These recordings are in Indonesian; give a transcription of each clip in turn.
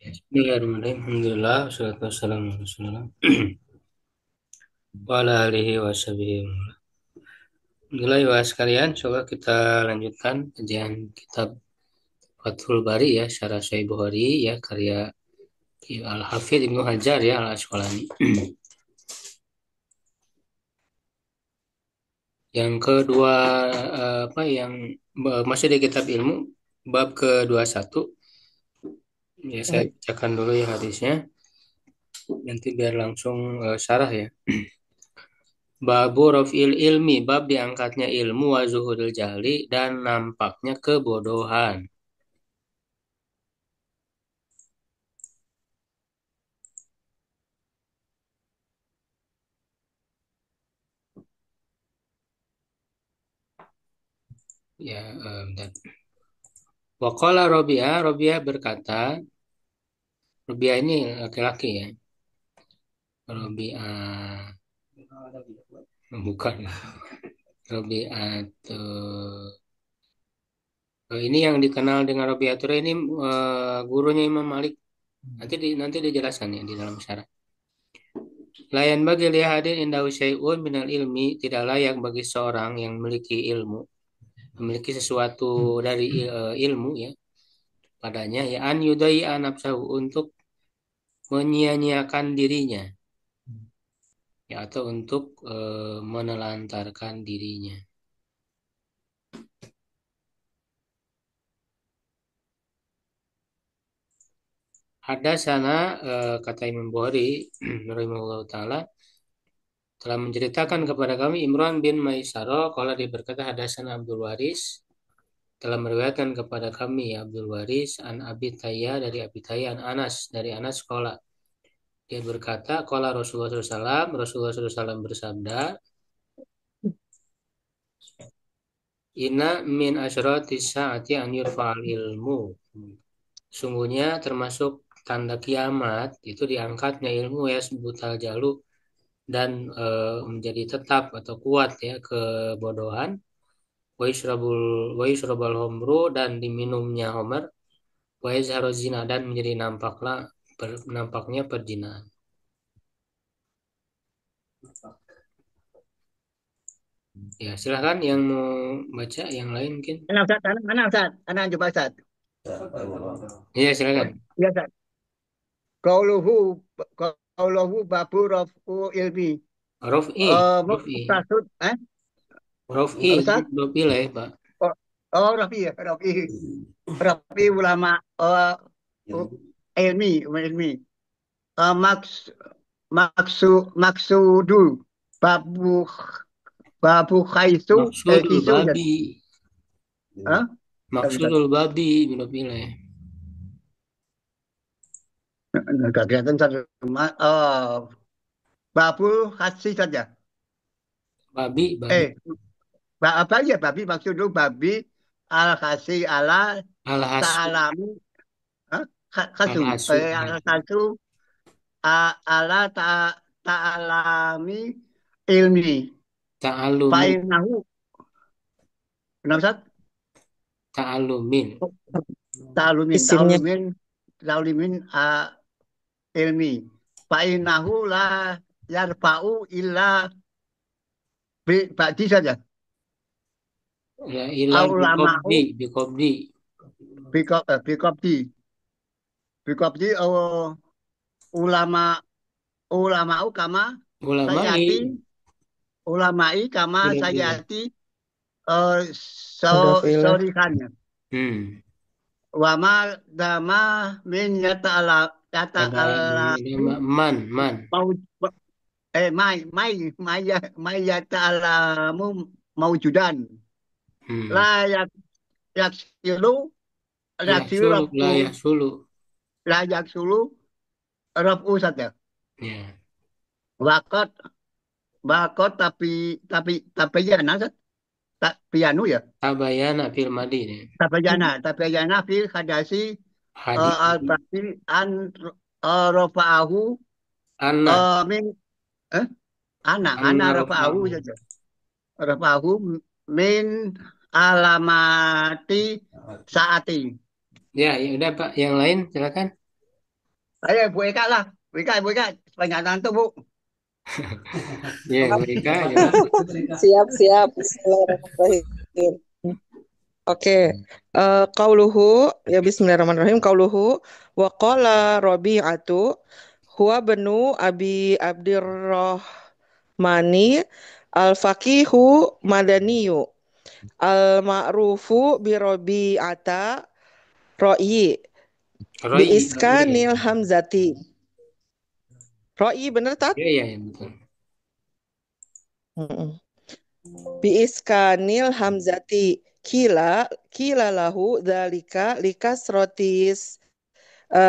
Bismillahirrahmanirrahim. Alhamdulillah, wassalatu wassalamu ala Rasulillah. Wa ala alihi wa sahbihi. Alhamdulillah ya sekalian, coba kita lanjutkan kajian kitab Fathul Bari ya, Syarah Sahih Bukhari ya, karya Al-Hafidz Ibnu Hajar ya, Al-Asqalani. Yang kedua apa yang masih di kitab ilmu bab ke-21 ya, saya bacakan dulu ya hadisnya, nanti biar langsung syarah ya. Babu rofil ilmi, bab diangkatnya ilmu wa zuhuril jahli dan nampaknya kebodohan. Ya, dan waqala Robi'ah, Robi'ah berkata, Robi'ah ini laki-laki ya. Robi'ah bukan. Robi'ah ini yang dikenal dengan Robi'atul ini gurunya Imam Malik. Nanti dijelaskan ya di dalam syarah. Layan bagi lihadin indahu syai'un minal ilmi, tidak layak bagi seorang yang memiliki ilmu, memiliki sesuatu dari ilmu ya padanya ya an yudai nafsahu, untuk menyia-nyiakan dirinya ya, atau untuk menelantarkan dirinya. Ada sana kata Imam Bukhari rahimahullah taala telah menceritakan kepada kami Imran bin Maisaro kalau dia berkata hadasana Abdul Waris telah meriwayatkan kepada kami ya Abdul Waris an Abi Tayya, dari Abi Tayya, an Anas, dari Anas sekolah. Dia berkata, qala Rasulullah SAW, Rasulullah SAW bersabda, Inna min asyrati sa'ati an yurfa'al ilmu. Sungguhnya termasuk tanda kiamat itu diangkatnya ilmu ya sebutal jalu, dan menjadi tetap atau kuat ya kebodohan. Wa yusrabul homru, dan diminumnya homer. Wa yazharu zina, dan menjadi nampaknya perzinahan. Ya, silahkan yang mau baca yang lain mungkin. Mana Ustaz? Mana Ustaz? Mana coba Ustaz? Iya, silakan. Ya Ustaz. Qauluhu qauluhu babu rafu ilmi. Rof'i, Rof'i, Maksud Rof'i, apa Ustaz? Rof'i lah ya, Pak. Oh, oh Rafi ya, Rafi ulama u- ilmi. Maks maksudu babu babu khaisu Maksudul kisu Ustaz. babi, Hah? Ustaz. maksudul babi, Rof'i lah ya. Enggak kelihatan Ustaz. Babu khasi saja. Babi, babi. Eh, apa ya babi maksud lu babi al khasi ala Alhasu, ta'alamu kasu alhasu, al kasu ala ta'alami ilmi ta'alumin, fa'inahu kenapa Ustaz? ta'alumin. Ta'alumin Isimnya ta'alumin ta'alumin ilmi fa'inahu la yarfa'u illa ba'di saja Ya, ila ulama'u bikobdi, bikobdi. bikobdi bikobdi ulama ulama'u kama Ulamai, sayati ulama'i kama Binobilah. sayati eh, mudafilah sorikannya Hmm. wama dama min yata Ada alami man. mau mai yata alamu maujudan Hmm. layak yak silu yak Ya silu sulu, rafu lah ya sulu. layak sulu rafu saja Ya. wakot wakot tapi ya nasat tak pianu ya Tabayana fil madinah. tapi jana fil hadasi Hadis. al-basi an rafa'ahu Anna. min eh ana Anna rafa'ahu rafa'ahu. saja rafa'ahu min alamati saati Ya, ya udah Pak. Yang lain silakan. Ayo Bu Eka lah. Bu Eka. Supaya nggak ngantuk Bu. Ya, Siap, mereka gimana? siap, siap. Bismillahirrahmanirrahim. Oke, Qauluhu, ya Bismillahirrahmanirrahim. Qauluhu, wa qala Rabi'atu, huwa benu Abi Abdirrahmani, al-faqihu madaniyu, al-ma'rufu bi Rabi'ata, ro'i, bi Roy, Roy ya. iskanil hamzati. Ro'i bener tat? Iya, iya, ya, betul. Mm-mm. Bi iskanil hamzati. Kila lahu dalika likasrotis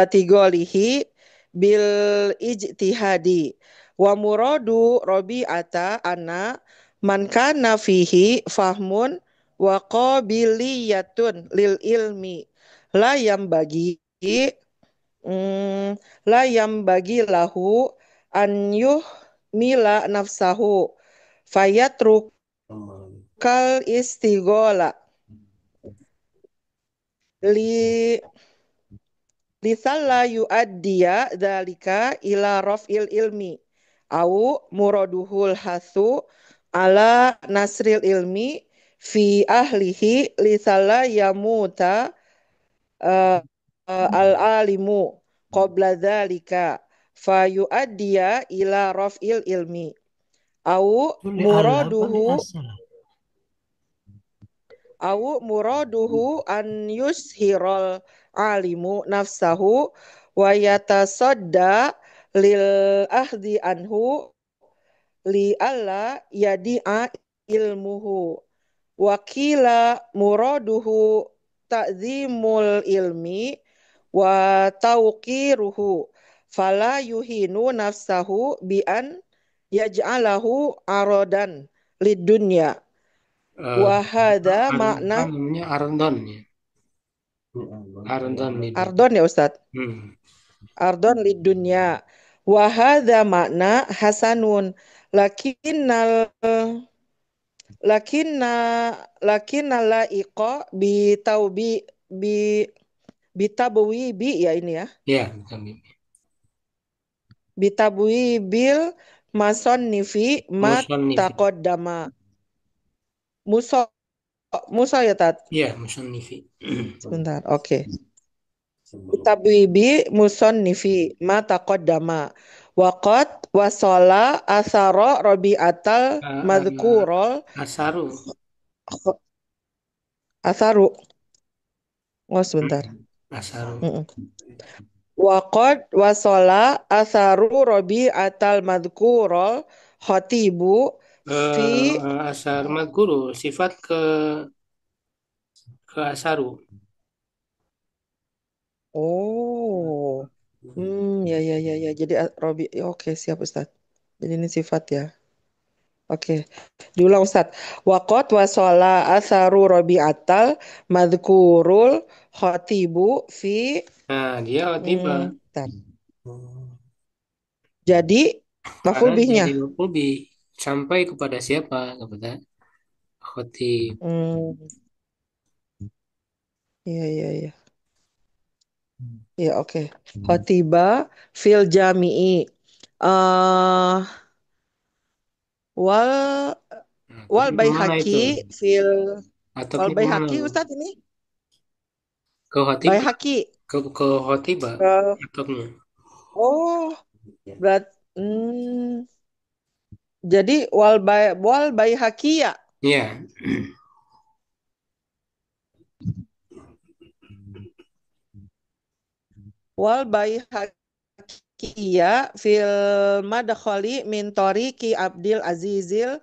tigolihi bil ijtihadi wa muradu robi'ata ana man kana fihi fahmun wa qabiliyatun lil ilmi la yang bagi la yang bagi lahu an yuh mila nafsahu fayatrukal istigola li lisalla yu'addiya dzalika ila raf'il ilmi au muraduhul hasu ala nasril ilmi fi ahlihi lisalla yamuta uh, al alimu qabla dzalika fa yu'addiya ila raf'il ilmi au Itu li Allah apa li muraduhu asal? au muraduhu an yushiral alimu nafsahu wa yatasadda lil ahdi anhu li alla yadi'a ilmuhu wakila muraduhu ta'zimul ilmi wa tauqiruhu fala yuhinu nafsahu bi an yaj'alahu aradan lid dunya Eh, wa hadha apa makna namanya Arndon ya. Arndon itu. ardon ya Ustadz. Hmm. Ardon lid dunya. Wa hadza makna hasanun. Lakinnal lakinna lakinna laiqa bi taubi bi bitabwi bi ya ini ya. Ya, betul. Bitabwi bil masonnifi ma Musonnifi. taqaddama. Muso muso ya tat. Ya, musonnifi. Sebentar. Oke. Bitabwibi musonnifi ma taqaddama waqad wasala asara rabi'atal madhkurol Asaru. asaru oh sebentar Hmm. Asaru. Mm-mm. Waqad wasala asaru rabi'atal madhkurol khatibu fi Asar madguru sifat ke asaru. oh ya ya ya ya jadi Robi oke siap Ustaz jadi ini sifat ya oke. Diulang Ustaz. Waqat wasola asaru robi'atal madhkurul khotibu fi Nah, dia tiba bentar. Jadi maf'ul karena bihnya. jadi maf'ul sampai kepada siapa? Kepada khotib. Hmm, iya iya iya. Iya oke. Khotiba fil jami'i. Eh wal Nah, wal tapi kemana baihaqi itu? fil wal Atapnya kemana? baihaqi Ustaz ini Ke khotib? baihaqi. Ke khotiba? Ke Atapnya? oh berat jadi wal baihaqi ya. Iya. Wal baihaqiyya fil madkhali min tariqi Abdul Azizil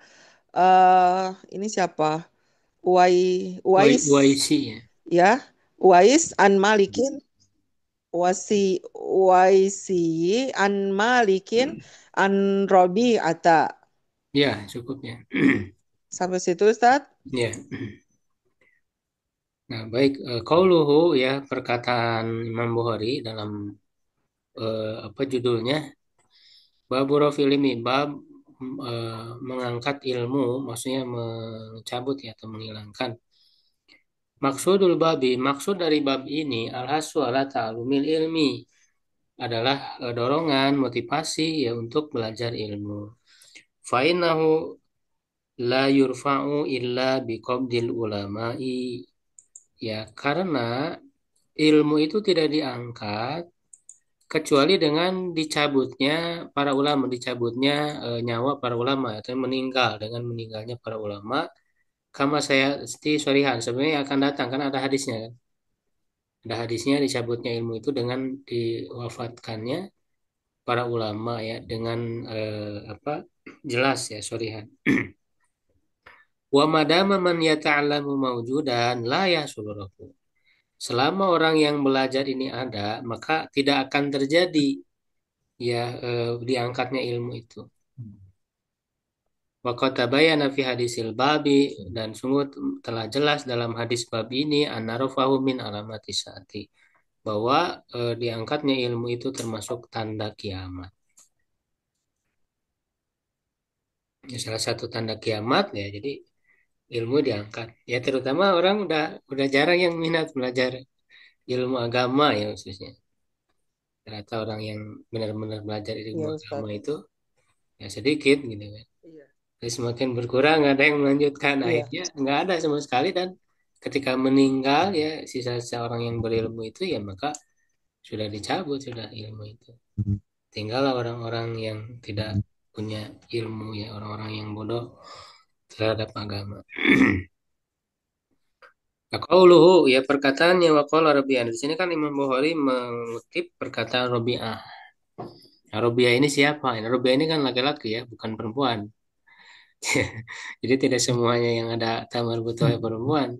ini siapa? Uwai Uwais Waisi ya. ya. Uwais an Malikin Uwaisi an Malikin an Rabi'ata. Ya, cukup ya. Sampai situ Ustaz? Ya. Nah, baik. Qauluhu ya perkataan Imam Bukhari dalam apa judulnya? Babu rafil ilmi, bab mengangkat ilmu, maksudnya mencabut ya atau menghilangkan. Maksudul babi, maksud dari bab ini al-hasu ala ta'lumil ilmi, adalah dorongan, motivasi ya untuk belajar ilmu. Fainahu la yurfa'u illa biqabdil ulama'i. Ya, karena ilmu itu tidak diangkat kecuali dengan dicabutnya para ulama, dicabutnya nyawa para ulama atau meninggal dengan meninggalnya para ulama. Kama saya sorihan sebenarnya akan datang kan ada hadisnya kan. Ada hadisnya dicabutnya ilmu itu dengan diwafatkannya para ulama ya dengan apa jelas ya sorihan. Wa madama man yata'allamu mawjudan la yahsuluhu. Selama orang yang belajar ini ada, maka tidak akan terjadi ya diangkatnya ilmu itu. Wa qad tabayyana fi hadisil babi dan sungguh telah jelas dalam hadis bab ini anna rafahu min alamati saati bahwa diangkatnya ilmu itu termasuk tanda kiamat. Ya, salah satu tanda kiamat ya jadi ilmu diangkat. Ya terutama orang udah jarang yang minat belajar ilmu agama ya khususnya. Ternyata orang yang benar-benar belajar ilmu Iya, agama Ustadz. itu ya sedikit gitu kan. Iya. Jadi semakin berkurang ada yang melanjutkan Iya. akhirnya nggak ada sama sekali dan ketika meninggal ya sisa seorang yang berilmu itu ya maka sudah dicabut sudah ilmu itu. Tinggallah orang-orang yang tidak punya ilmu ya orang-orang yang bodoh terhadap agama. Nah, qauluhu ya perkataannya wa qala Rabi'ah. Di sini kan Imam Bukhari mengutip perkataan Rabi'ah. Nah, Rabi'ah ini siapa? Nah, Rabi'ah ini kan laki-laki ya, bukan perempuan. Jadi tidak semuanya yang ada tamar butuh perempuan.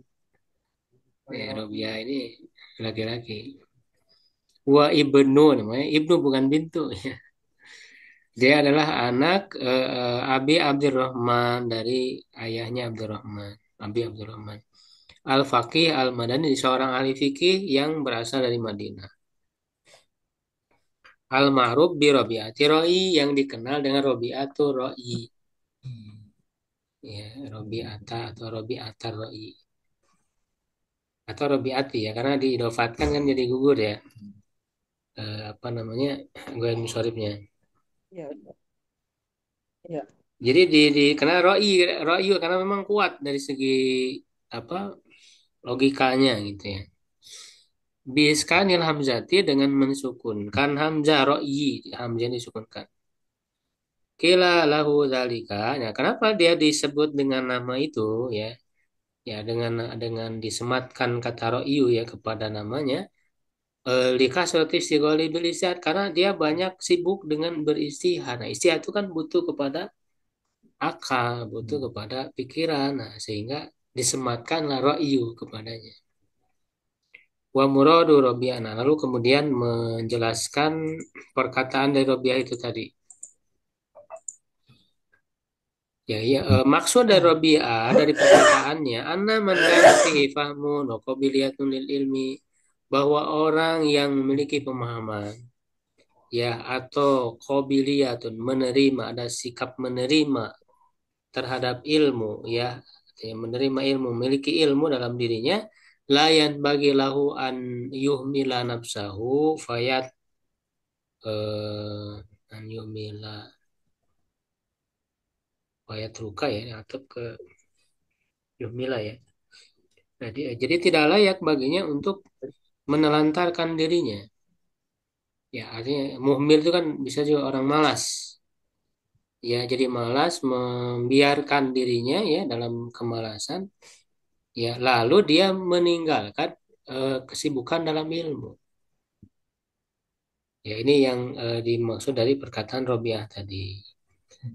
Ya, Rabi'ah ini laki-laki. Wa ibnu namanya. Ibnu bukan bintu. Dia adalah anak Abi Abdurrahman dari ayahnya Abdurrahman. Abi Abdurrahman. Al-Faqih Al-Madani seorang ahli fikih yang berasal dari Madinah. Al-Ma'ruf bi Robi'ati Ro'i yang dikenal dengan Robi'atu Ro'i. Ya, Robi'ata atau Robi'atar Ro'i. Atau Robi'ati ya, karena diidofatkan kan jadi gugur ya. Apa namanya, gue musoribnya. Iya, Ustadz. Iya. Jadi karena Ro'i karena memang kuat dari segi apa logikanya gitu ya. Biskanil hamzati dengan mensukunkan hamzah Ro'i, hamzah disukunkan. Kila lahu zalika. Nah, kenapa dia disebut dengan nama itu ya? Ya dengan disematkan kata ro'yu ya kepada namanya. Likasroti sigoli bil istihad karena dia banyak sibuk dengan beristihad. Nah, istihad itu kan butuh kepada akal, butuh kepada pikiran. Nah, sehingga disematkanlah ro'yu kepadanya. Wa muradu Robi'ah. Nah, lalu kemudian menjelaskan perkataan dari Robi'ah itu tadi. Ya, ya maksud dari Robi'ah dari perkataannya, anna man kana fihi fahmun wa qabiliyatun lil ilmi bahwa orang yang memiliki pemahaman ya atau qabiliyatun menerima ada sikap menerima terhadap ilmu ya, ya menerima ilmu memiliki ilmu dalam dirinya layan bagi lahu an yuhmila nafsahu fayat an yuhmila fayat ruka ya atau ke yuhmila ya. Jadi tidak layak baginya untuk menelantarkan dirinya. Ya, artinya muhmil itu kan bisa juga orang malas. Ya, jadi malas membiarkan dirinya ya dalam kemalasan. Ya, lalu dia meninggalkan kesibukan dalam ilmu. Ya, ini yang dimaksud dari perkataan Robiah tadi.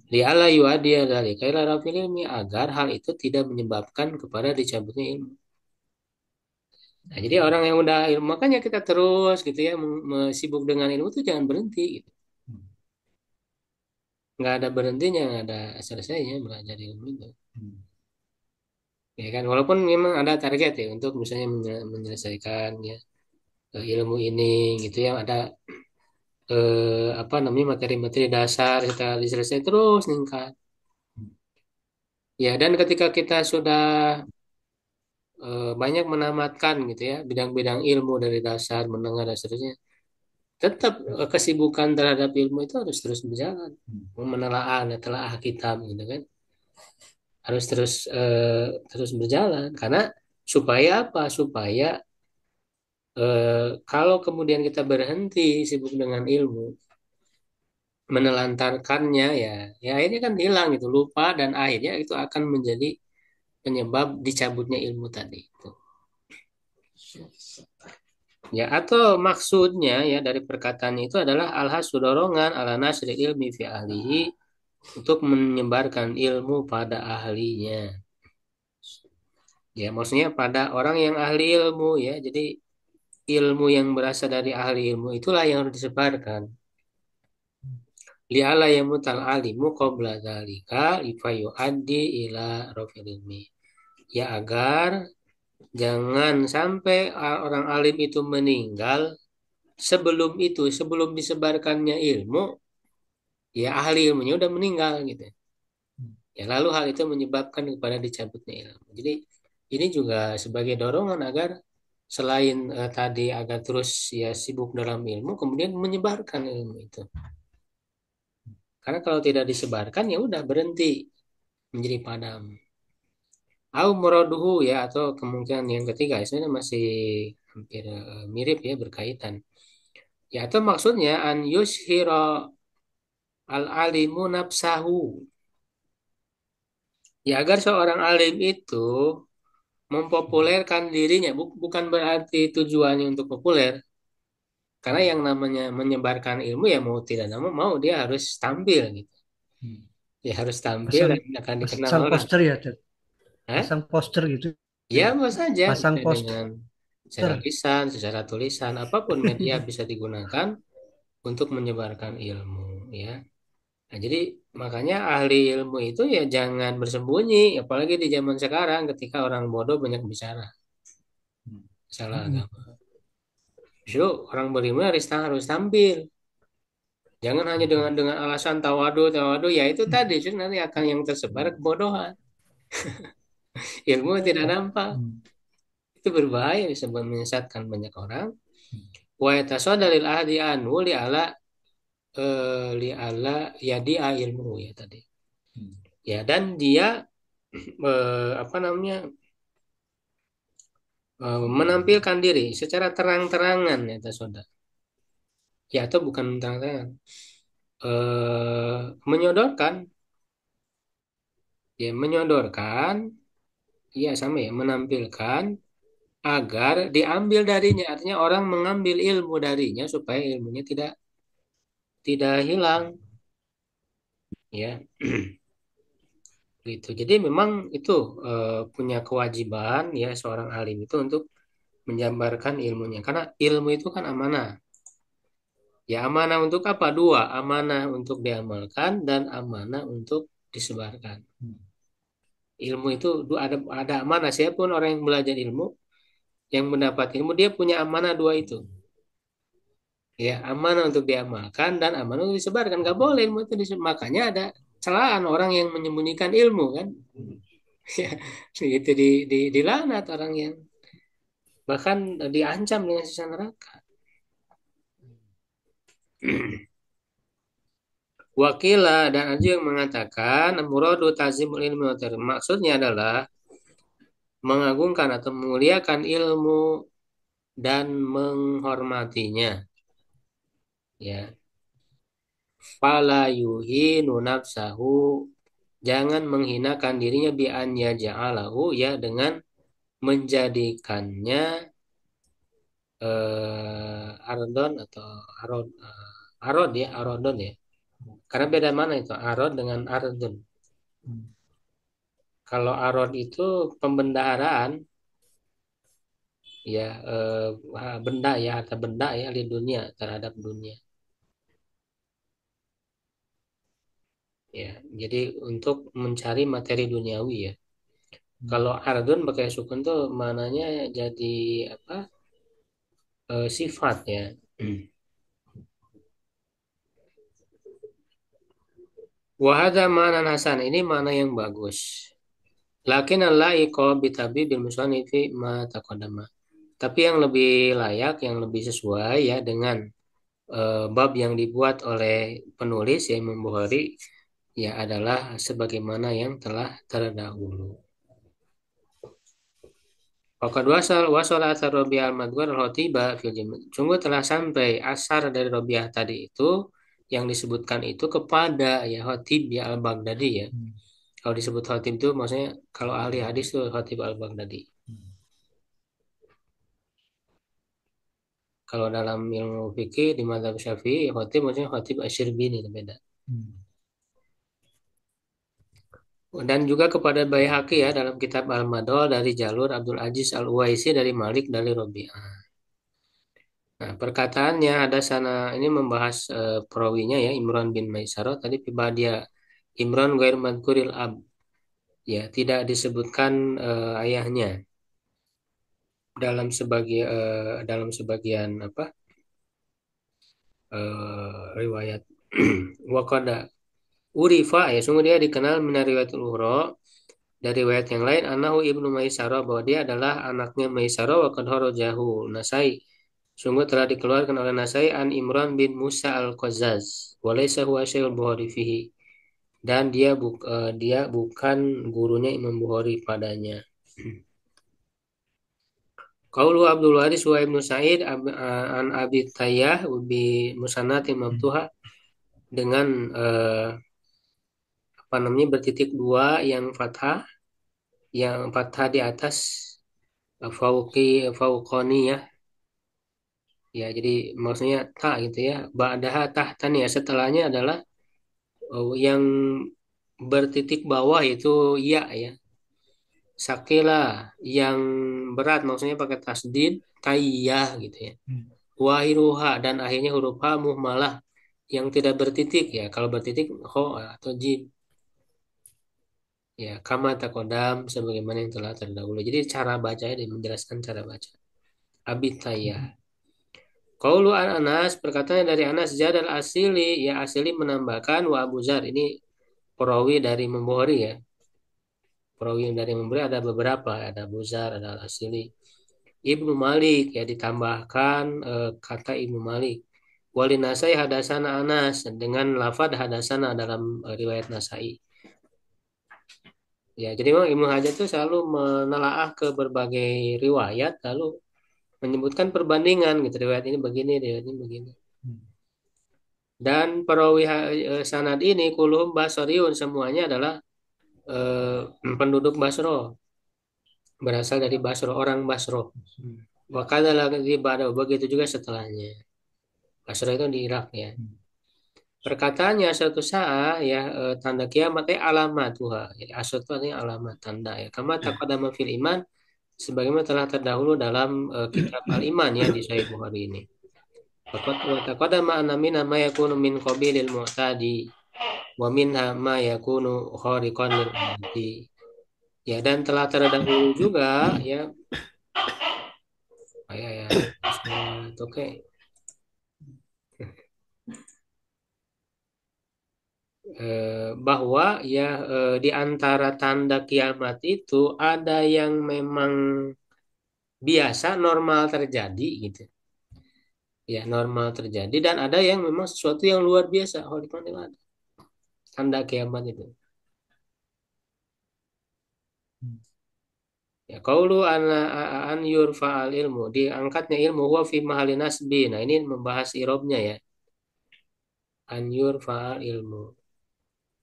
Li'ala yu'adiya dari kaila rafil ilmi agar hal itu tidak menyebabkan kepada dicabutnya ilmu. Nah, jadi orang yang udah ilmu, makanya kita terus gitu ya sibuk dengan ilmu itu jangan berhenti gitu. Nggak ada berhentinya, nggak ada selesainya belajar ilmu itu. Ya kan, walaupun memang ada target ya untuk misalnya menyelesaikan ya ilmu ini gitu ya, ada apa namanya materi-materi dasar kita diselesai terus meningkat. Ya, dan ketika kita sudah banyak menamatkan gitu ya bidang-bidang ilmu dari dasar, menengah dan seterusnya, tetap kesibukan terhadap ilmu itu harus terus berjalan. Menelaah kitab gitu kan. Harus terus berjalan karena supaya apa? Supaya kalau kemudian kita berhenti sibuk dengan ilmu, menelantarkannya ya akhirnya kan hilang itu, lupa dan akhirnya itu akan menjadi penyebab dicabutnya ilmu tadi itu. Ya, atau maksudnya ya dari perkataan itu adalah alhasu dorongan ala nasri ilmi fi ahlihi, untuk menyebarkan ilmu pada ahlinya. Ya, maksudnya pada orang yang ahli ilmu ya. Jadi ilmu yang berasal dari ahli ilmu itulah yang harus disebarkan. Li'ala yamutal alimu qabla dzalika ifayuaddi ila rafil ilmi. Ya agar jangan sampai orang alim itu meninggal sebelum itu, sebelum disebarkannya ilmu, ya ahli ilmunya udah meninggal gitu. Ya lalu hal itu menyebabkan kepada dicabutnya ilmu. Jadi ini juga sebagai dorongan agar selain tadi agar terus ya sibuk dalam ilmu, kemudian menyebarkan ilmu itu. Karena kalau tidak disebarkan ya udah berhenti, menjadi padam. Au muraduhu ya, atau kemungkinan yang ketiga sebenarnya masih hampir mirip ya, berkaitan. Ya atau maksudnya an yushiro al alimu nafsahu. Ya agar seorang alim itu mempopulerkan dirinya, bukan berarti tujuannya untuk populer. Karena yang namanya menyebarkan ilmu ya mau tidak mau dia harus tampil gitu. Ya harus tampil Pasang dan akan dikenal pasang orang. poster ya, Cak. Hah? Pasang poster gitu Ya ya. mau saja, Pasang bisa poster. dengan secara lisan, secara tulisan, apapun media bisa digunakan untuk menyebarkan ilmu ya. Nah, jadi makanya ahli ilmu itu ya jangan bersembunyi, apalagi di zaman sekarang ketika orang bodoh banyak bicara salah agama. Justru orang berilmu harus tampil. Jangan hanya dengan alasan tawadu, tawadu, ya itu tadi, justru nanti akan yang tersebar kebodohan. Ilmu tidak nampak. Itu berbahaya, bisa menyesatkan banyak orang. Wa yatasodalil ahdi anu li ala ya dia ilmu ya tadi. Ya dan dia apa namanya menampilkan diri secara terang-terangan ya tasoda. Ya atau bukan terang-terangan. Menyodorkan ya, menyodorkan ya sama ya, menampilkan agar diambil darinya, artinya orang mengambil ilmu darinya supaya ilmunya tidak tidak hilang ya. Gitu. Jadi memang itu punya kewajiban ya seorang alim itu untuk menjabarkan ilmunya, karena ilmu itu kan amanah. Ya amanah untuk apa? Dua, amanah untuk diamalkan dan amanah untuk disebarkan. Ilmu itu ada amanah, siapapun orang yang belajar ilmu, yang mendapat ilmu, dia punya amanah dua itu. Ya, amanah untuk diamalkan dan amanah untuk disebarkan. Gak boleh ilmu itu disebarkan. Makanya ada celaan orang yang menyembunyikan ilmu kan. Ya, itu dilanat orang yang bahkan diancam dengan siksa neraka. Wakila dan ada yang mengatakan muradu tazimul ilmi wa tarim. Maksudnya adalah mengagungkan atau memuliakan ilmu dan menghormatinya. Ya, fala yuhinu nafsahu, jangan menghinakan dirinya bi an yaja'alahu ya dengan menjadikannya ardon atau arod ya, arodon ya. Karena beda mana itu arod dengan ardon. Kalau arod itu pembendaharaan ya, benda ya, harta benda ya di dunia, terhadap dunia. Ya, jadi untuk mencari materi duniawi ya. Kalau ardun pakai sukun tuh mananya jadi apa? Sifat ya. Wahada mana hasan, ini mana yang bagus. Lakin al-laiqo bitabi bil musanifi ma taqaddama. Tapi yang lebih layak, yang lebih sesuai ya dengan bab yang dibuat oleh penulis ya Imam Bukhari ya adalah sebagaimana yang telah terdahulu. Waqad wasala athar Rabi'ah al-Madhkur al-Khotiba fil Jami'. Sungguh telah sampai asar dari Rabi'ah tadi itu yang disebutkan itu kepada ya Khatib ya al-Baghdadi ya. Kalau disebut Khatib itu maksudnya kalau ahli hadis itu Khatib al-Baghdadi. Kalau dalam ilmu fikih di mazhab Syafi'i Khatib maksudnya Khatib Asy-Syirbini beda. Dan juga kepada Baihaqi ya dalam kitab Al-Madhal dari jalur Abdul Aziz Al-Uwaisi dari Malik dari Rabi'ah. Nah, perkataannya ada sana ini membahas perawinya ya Imran bin Maisarah tadi dia Imran ghair madhkuril ab ya tidak disebutkan ayahnya dalam sebagian apa riwayat waqada urifa ya sungguh dia dikenal minar riwayatul ukhra dari riwayat yang lain anahu ibnu Maisarah bahwa dia adalah anaknya Maisarah wa qad kharajahu Nasai sungguh telah dikeluarkan oleh Nasai an Imran bin Musa al-Qazzaz wa laysa huwa syaikhul Bukhari fihi dan dia bukan gurunya Imam Bukhari padanya. Qaulu Abdul Waris wa Ibnu Sa'id an Abi Tayyah bi musannati maftuha dengan apa namanya bertitik dua yang fathah di atas fauqoni ya. Ya, jadi maksudnya ta gitu ya. Ba'daha tahtan ya setelahnya adalah yang bertitik bawah itu ya ya. Sakila yang berat maksudnya pakai tasdid tayyah gitu ya. Wahiruha dan akhirnya huruf ha muhmalah yang tidak bertitik ya. Kalau bertitik ho atau jim ya kama takodam sebagaimana yang telah terdahulu. Jadi cara bacanya dan menjelaskan cara baca. Abitayah. Qaulu an Anas perkataannya dari Anas Jadal Asili ya Asili menambahkan wa Abu Zar ini perawi dari Membukhari ya. Perawi dari Membukhari ada beberapa ada Abu Zar ada Al Asili. Ibnu Malik ya ditambahkan kata Ibnu Malik. Wali Nasai hadasana Anas dengan lafad hadasana dalam riwayat Nasai. Ya, jadi memang Ibnu Hajar itu selalu menelaah ke berbagai riwayat lalu menyebutkan perbandingan gitu riwayat ini begini, riwayat ini begini. Dan perawi sanad ini kulhum basariun semuanya adalah penduduk Basro, berasal dari Basro, orang Basro. Wakala lagi pada begitu juga setelahnya. Basro itu di Irak ya. Perkataannya suatu saat ya tanda kiamat alamat Tuhan. Jadi asal itu artinya alamat tanda ya. Kama taqaddama fil iman sebagaimana telah terdahulu dalam kitab Al-Iman ya di Sahih Bukhari ini. Faqad wa taqaddama anna minna ma yakunu min qabilil mu'tadi wa minha ma yakunu khariqan lil adati. Ya dan telah terdahulu juga ya ya oke bahwa ya di antara tanda kiamat itu ada yang memang biasa normal terjadi gitu ya normal terjadi dan ada yang memang sesuatu yang luar biasa tanda kiamat itu ya qaulu an yurfa'al ilmu diangkatnya ilmu huwa fi mahalli nasbi nah ini membahas irobnya ya an yurfa'al ilmu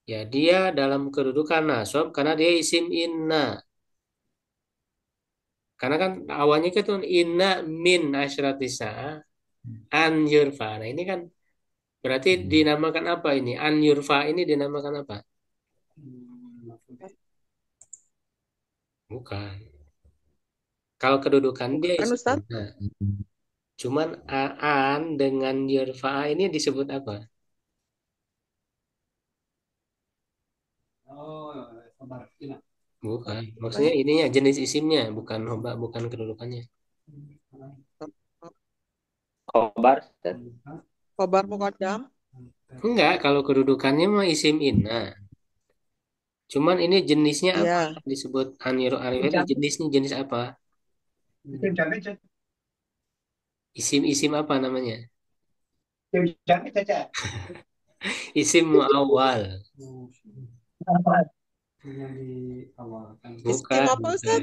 ya dia dalam kedudukan nasab karena dia isim inna karena kan awalnya kan tuh inna min asyratisa an yurfa nah ini kan berarti dinamakan apa ini an yurfa ini dinamakan apa bukan kalau kedudukan dia Bukan isim Ustadz? inna cuman an dengan yurfa ini disebut apa bukan Apa maksudnya sih? ininya jenis isimnya bukan bukan kedudukannya Khobar, Ustaz. Khobar muqaddam? enggak kalau kedudukannya mah isim inna cuman ini jenisnya apa Ya. disebut anir arif itu jenisnya jenis apa isim-isim apa namanya Jangan saja. Isim muawwal. Isim Bukan, apa bukan. Ustaz?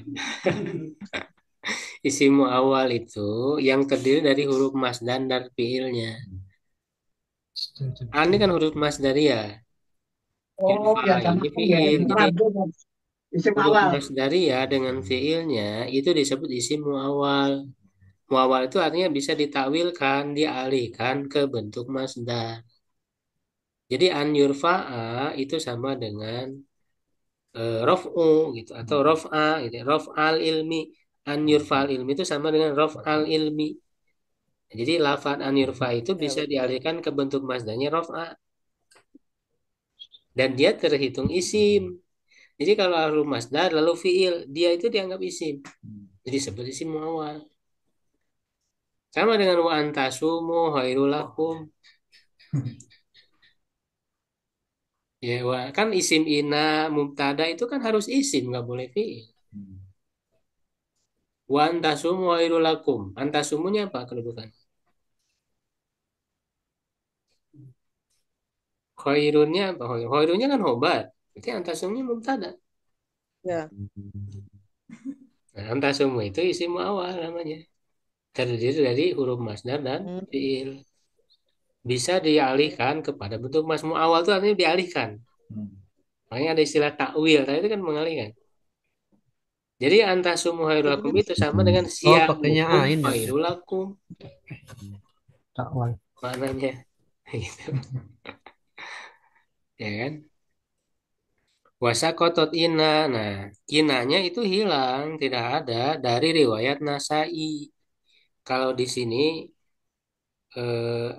Isim muawwal itu yang terdiri dari huruf masdar dan fiilnya. Ini kan huruf masdaria. Oh, Yurfa ya sama ini ya. fiil. Jadi Sama isim huruf awal. masdaria dengan fiilnya itu disebut isim muawwal. Muawwal itu artinya bisa ditakwilkan, dialihkan ke bentuk masdar. Jadi an yurfa'a itu sama dengan rof'u gitu atau rof'a gitu. Rof'al ilmi. An yurfa'al ilmi itu sama dengan rof'al ilmi. Jadi lafadz an yurfa itu Ya bisa betul. dialihkan ke bentuk masdarnya rof'a dan dia terhitung isim. Jadi kalau harus masdar lalu fiil, dia itu dianggap isim. Jadi sebut isim muawwal. Sama dengan wa antasumu khairul lakum. Ya, kan isim ina mubtada itu kan harus isim, nggak boleh fiil. Wa antasumu khairul lakum. Antasumunya apa kedudukan? Khairunnya apa? Khairunnya kan khobar. Berarti antasumunya mubtada. Ya. Nah, antasumu itu isim muawwal namanya. Terdiri dari huruf masdar dan Hmm. fiil. Bisa dialihkan kepada bentuk muawwal itu artinya dialihkan. Makanya ada istilah takwil. Tadi itu kan mengalihkan. Jadi antasumu khairul lakum Jadinya itu sama dengan Oh, pakainya siyamukum ain ya. khairul lakum. Takwal. Maknanya. Gitu. Ya kan? Wasakotot ina. Nah, inanya itu hilang, tidak ada dari riwayat Nasai. Kalau di sini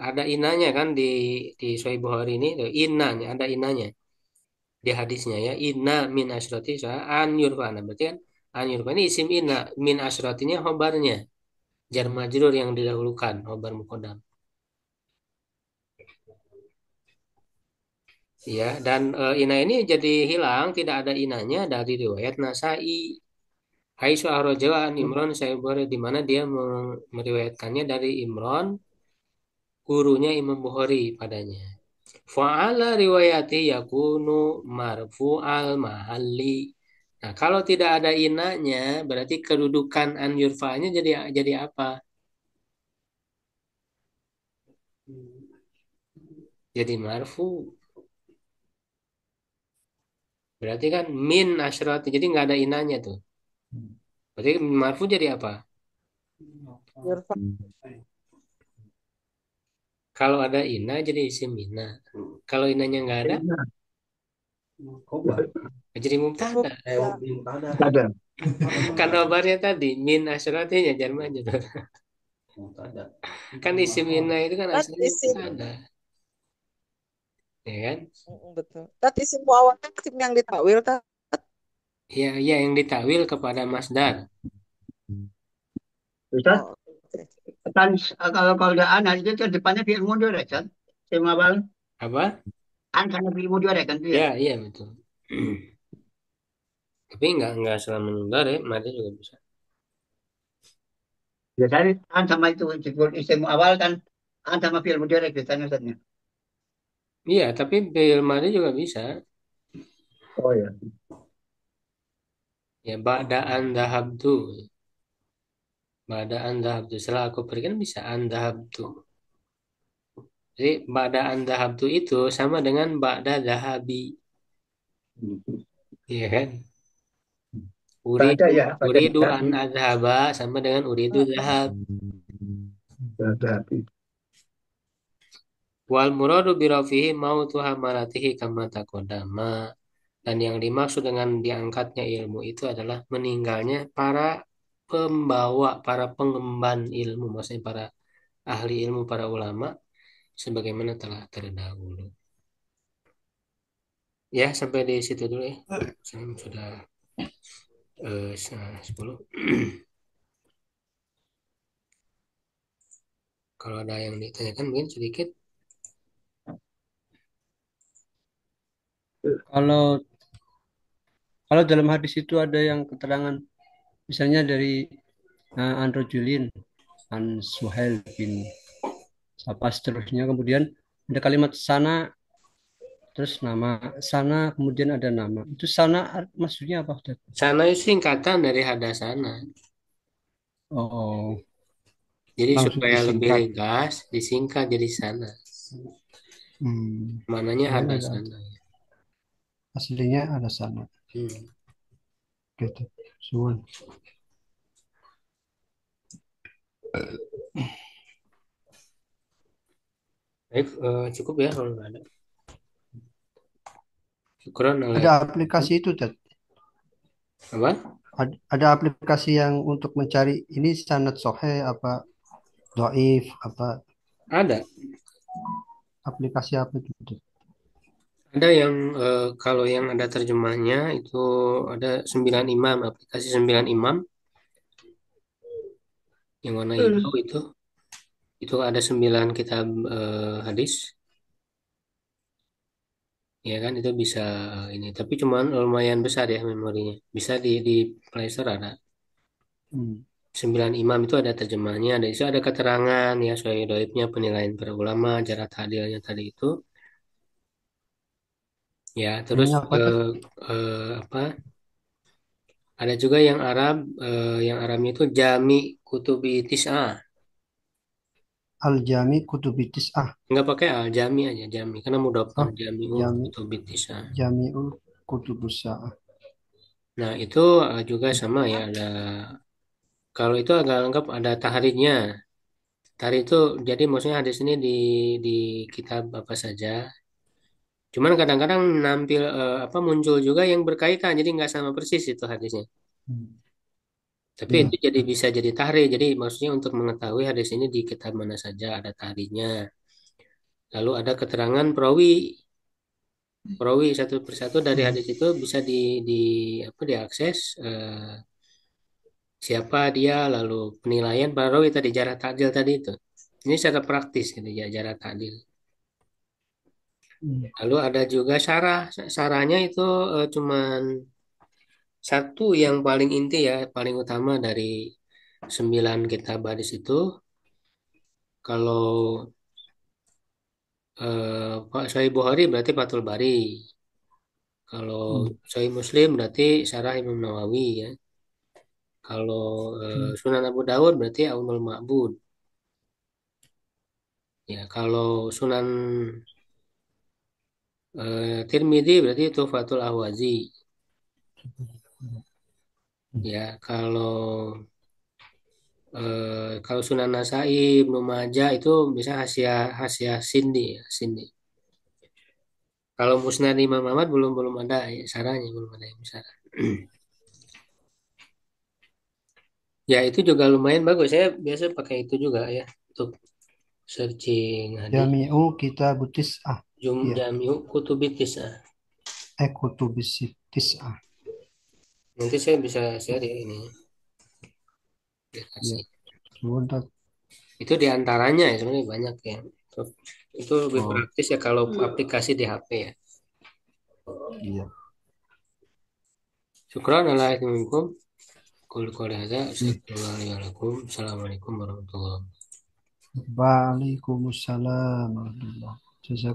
ada inanya kan di Sahih Bukhari ini, inanya ada inanya di hadisnya ya. Inna min asyrati an yurfana. Berarti kan an yurfana ini isim inna, min asyratinya khobarnya, jar majrur yang didahulukan, khobar muqaddam. Ya, dan ina ini jadi hilang, tidak ada inanya dari riwayat Nasai. Haitsu akhrajahu an Imran Sahih Bukhari di mana dia meriwayatkannya dari Imran, gurunya Imam Bukhari padanya. Fa'ala riwayati yakunu marfu'al mahalli. Nah, kalau tidak ada inanya, berarti kedudukan an yurfa'nya jadi apa? Jadi marfu. Berarti kan min asyrati. Jadi nggak ada inanya tuh. Berarti marfu jadi apa? Yurfa. Kalau ada ina jadi isim ina. Kalau inanya nggak ada, jadi mubtada. Mubtada. Ada. Kan kabarnya tadi min asyratinya jangan maju. Kan isim ina itu kan Tat asalnya isim. mubtada, ya kan? Betul. Tat isim muawwalnya isim yang ditakwil tat. Ya, ya yang ditakwil kepada masdar. Ustaz, Oh, oke. kan kalau udah anak itu kan depannya fi'il mundur ya kan? Isim awal Apa? an karena fi'il mundur ya kan itu ya. Ya, iya betul. Tapi nggak selama menunda ya, mati juga bisa. Biasanya an sama itu disebut isim awal kan an sama fi'il mundur ya biasanya Ustaznya. Iya, tapi bil madi juga bisa. Oh ya. Ya, ba'daan dahabtu. Ba'daan dahabtu. Setelah aku pergi kan bisa an dahabtu. Jadi ba'daan dahabtu itu sama dengan ba'da dahabi. Iya kan? Ada Uridu, ya pada uridu tidak an adhaba sama dengan uridu dahab. ada. Wal muradu birafihi mautu hamalatihi kama taqaddama. Dan yang dimaksud dengan diangkatnya ilmu itu adalah meninggalnya para pembawa, para pengemban ilmu, maksudnya para ahli ilmu, para ulama, sebagaimana telah terdahulu. Ya, sampai di situ dulu ya. Sudah 10. Kalau ada yang ditanyakan mungkin sedikit. Kalau kalau dalam hadis itu ada yang keterangan misalnya dari An Rajulin An Suhail bin apa seterusnya, kemudian ada kalimat sana, terus nama sana, kemudian ada nama. Itu sana maksudnya apa, Ustaz? Sana itu singkatan dari hadasana. Oh, Jadi langsung supaya lebih disingkat. ringkas, disingkat jadi sana. Mananya Kirain ada hadasana. aslinya ada sana. Hmm. Gitu. Suwun. Baik, cukup ya kalau nggak ada. Syukron Ada oleh aplikasi itu, Ted. apa? Ada aplikasi yang untuk mencari ini sanad sohe apa doif apa Ada. aplikasi apa itu, Ted? Ada yang kalau yang ada terjemahnya itu ada 9 imam, aplikasi 9 imam yang warna hijau itu ada 9 kitab hadis, ya kan itu bisa ini. Tapi cuman lumayan besar ya memorinya. Bisa di Play Store ada. Hmm. 9 imam itu ada terjemahnya, ada itu ada keterangan ya soal doibnya penilaian para ulama, jarak adilnya tadi itu. Ya, terus Namanya apa, Ted? apa? Ada juga yang Arab, yang Arabnya itu Jami Kutubi Tis'ah. Al-Jami Kutubitis Nggak pakai al, Jami aja, Jami. Karena mudhafkan oh Jami'ul Jami Kutubi Tis'ah. Jamiul Kutubus Nah, itu juga sama ya, ada kalau itu agak lengkap ada tahridnya. Tahrid itu jadi maksudnya hadis ini di kitab apa saja. Cuman kadang-kadang nampil apa muncul juga yang berkaitan, jadi nggak sama persis itu hadisnya. Tapi itu ya. jadi bisa jadi tahrir. Jadi maksudnya untuk mengetahui hadis ini di kitab mana saja ada tahrirnya. Lalu ada keterangan perawi, perawi satu persatu dari Hmm. hadis itu bisa di apa diakses siapa dia, lalu penilaian para rawi tadi jarah ta'dil tadi itu. Ini secara praktis gitu ya jarah ta'dil. Hmm. Lalu ada juga syarah. Syarahnya itu cuman satu yang paling inti ya, paling utama dari 9 kitab hadis itu. Kalau Pak Sahih Bukhari berarti Fathul Bari. Kalau Hmm. Sahih Muslim berarti Syarah Imam Nawawi ya. Kalau Hmm. Sunan Abu Dawud berarti Aunul Ma'bud. Ya, kalau Sunan Tirmidzi berarti Tuhfatul Ahwazi. Ya, kalau Sunan Nasai, Ibnu Majah itu bisa Hasyiah Hasyiah Sindi ya, Sindi. Kalau Musnad Imam Ahmad belum belum ada ya, saranya belum ada yang bisa. Ya, itu juga lumayan bagus. Saya biasa pakai itu juga ya untuk searching hadis. Jami'u Kitabutis ya Jami'u Kutubitis. Kutubis Nanti saya bisa share ya ini ya aplikasi. Suwun, Ted. Itu diantaranya ya sebenarnya banyak ya. Itu lebih Oh praktis ya kalau aplikasi di HP ya. iya. Syukran ala ilmikum. Qul qawli hadza astaghfirullahaladzim. Assalamualaikum warahmatullahi wabarakatuh. Waalaikumsalam warahmatullahi wabarakatuh.